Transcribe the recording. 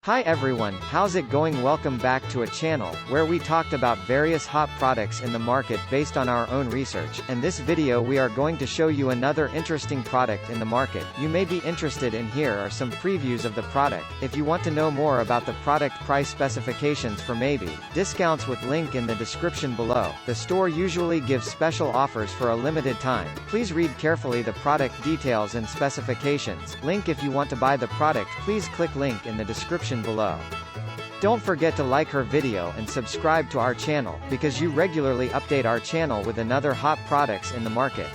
Hi everyone, how's it going? Welcome back to a channel, where we talked about various hot products in the market based on our own research, and this video we are going to show you another interesting product in the market. You may be interested in. Here are some previews of the product. If you want to know more about the product price specifications for maybe discounts with link in the description below. The store usually gives special offers for a limited time. Please read carefully the product details and specifications. Link if you want to buy the product, please click link in the description below. Don't forget to like her video and subscribe to our channel, because you regularly update our channel with another hot products in the market.